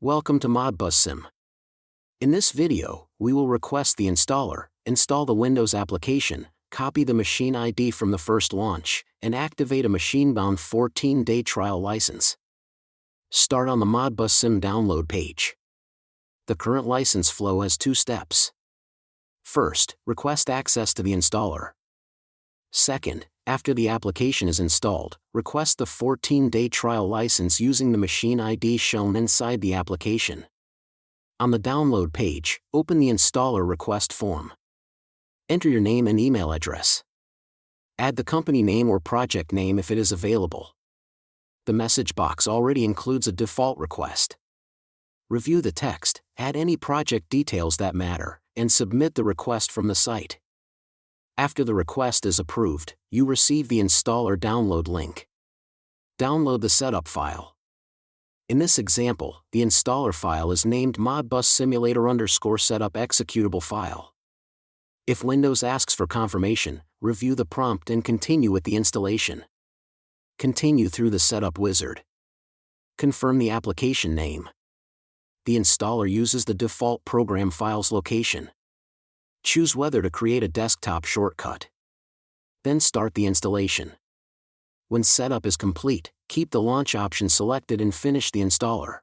Welcome to Modbus Sim. In this video, we will request the installer, install the Windows application, copy the machine ID from the first launch, and activate a machine-bound 14-day trial license. Start on the Modbus Sim download page. The current license flow has two steps. First, request access to the installer. Second, after the application is installed, request the 14-day trial license using the machine ID shown inside the application. On the download page, open the installer request form. Enter your name and email address. Add the company name or project name if it is available. The message box already includes a default request. Review the text, add any project details that matter, and submit the request from the site. After the request is approved, you receive the installer download link. Download the setup file. In this example, the installer file is named Modbus Simulator_setup executable file. If Windows asks for confirmation, review the prompt and continue with the installation. Continue through the setup wizard. Confirm the application name. The installer uses the default program files location. Choose whether to create a desktop shortcut. Then start the installation. When setup is complete, keep the launch option selected and finish the installer.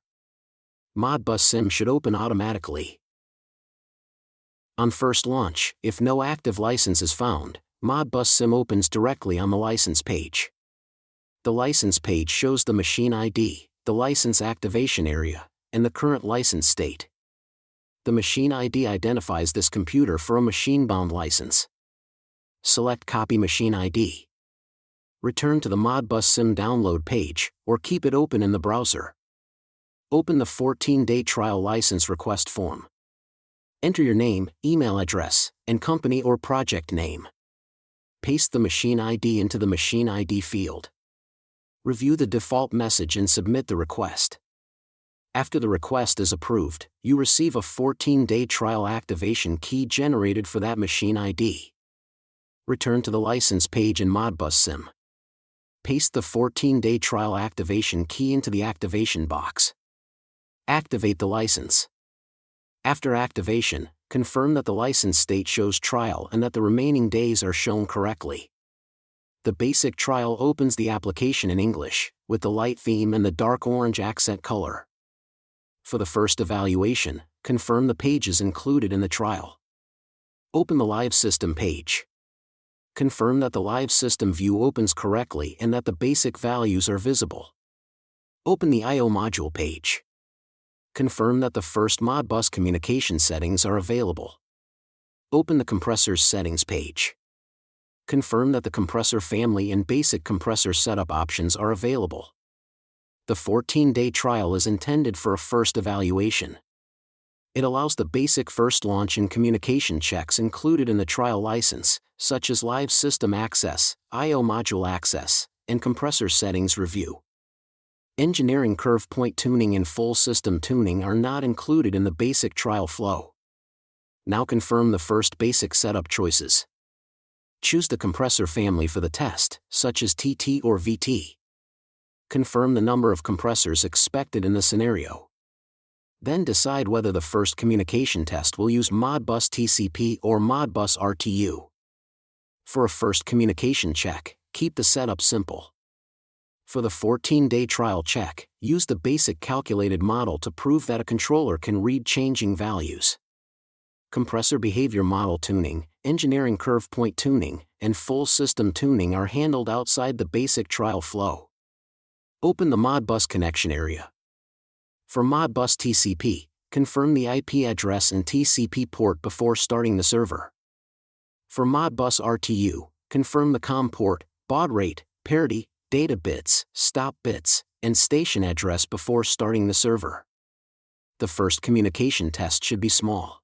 Modbus Sim should open automatically. On first launch, if no active license is found, Modbus Sim opens directly on the license page. The license page shows the machine ID, the license activation area, and the current license state. The machine ID identifies this computer for a machine-bound license. Select Copy Machine ID. Return to the Modbus Sim download page, or keep it open in the browser. Open the 14-day trial license request form. Enter your name, email address, and company or project name. Paste the machine ID into the machine ID field. Review the default message and submit the request. After the request is approved, you receive a 14-day trial activation key generated for that machine ID. Return to the license page in Modbus Sim. Paste the 14-day trial activation key into the activation box. Activate the license. After activation, confirm that the license state shows trial and that the remaining days are shown correctly. The basic trial opens the application in English, with the light theme and the dark orange accent color. For the first evaluation, confirm the pages included in the trial. Open the Live System page. Confirm that the Live System view opens correctly and that the basic values are visible. Open the I/O module page. Confirm that the first Modbus communication settings are available. Open the Compressors settings page. Confirm that the compressor family and basic compressor setup options are available. The 14-day trial is intended for a first evaluation. It allows the basic first launch and communication checks included in the trial license, such as Live System access, I/O module access, and compressor settings review. Engineering curve point tuning and full system tuning are not included in the basic trial flow. Now confirm the first basic setup choices. Choose the compressor family for the test, such as TT or VT. Confirm the number of compressors expected in the scenario. Then decide whether the first communication test will use Modbus TCP or Modbus RTU. For a first communication check, keep the setup simple. For the 14-day trial check, use the basic calculated model to prove that a controller can read changing values. Compressor behavior model tuning, engineering curve point tuning, and full system tuning are handled outside the basic trial flow. Open the Modbus connection area. For Modbus TCP, confirm the IP address and TCP port before starting the server. For Modbus RTU, confirm the COM port, baud rate, parity, data bits, stop bits, and station address before starting the server. The first communication test should be small.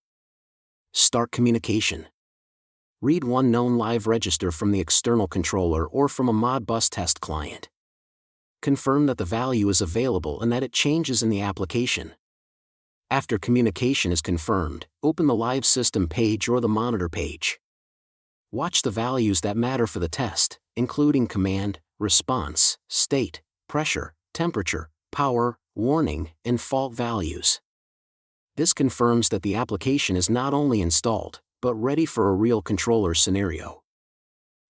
Start communication. Read one known live register from the external controller or from a Modbus test client. Confirm that the value is available and that it changes in the application. After communication is confirmed, open the Live System page or the Monitor page. Watch the values that matter for the test, including command, response, state, pressure, temperature, power, warning, and fault values. This confirms that the application is not only installed, but ready for a real controller scenario.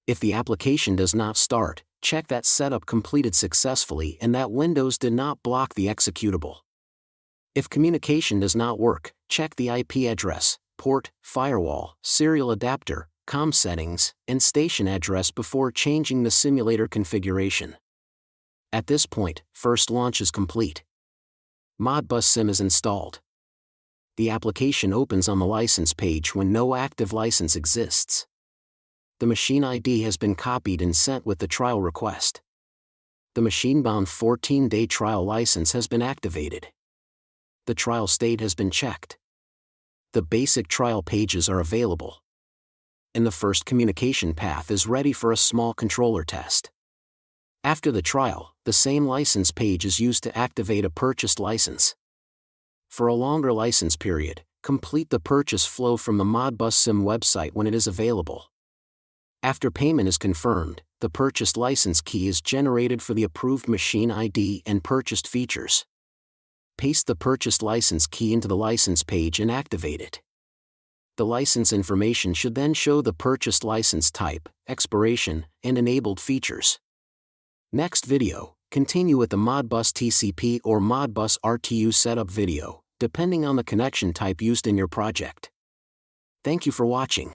If the application does not start, check that setup completed successfully and that Windows did not block the executable. If communication does not work, check the IP address, port, firewall, serial adapter, COM settings, and station address before changing the simulator configuration. At this point, first launch is complete. Modbus Sim is installed. The application opens on the license page when no active license exists. The machine ID has been copied and sent with the trial request. The machine-bound 14-day trial license has been activated. The trial state has been checked. The basic trial pages are available. And the first communication path is ready for a small controller test. After the trial, the same license page is used to activate a purchased license. For a longer license period, complete the purchase flow from the Modbus Sim website when it is available. After payment is confirmed, the purchased license key is generated for the approved machine ID and purchased features. Paste the purchased license key into the license page and activate it. The license information should then show the purchased license type, expiration, and enabled features. Next video, continue with the Modbus TCP or Modbus RTU setup video, depending on the connection type used in your project. Thank you for watching.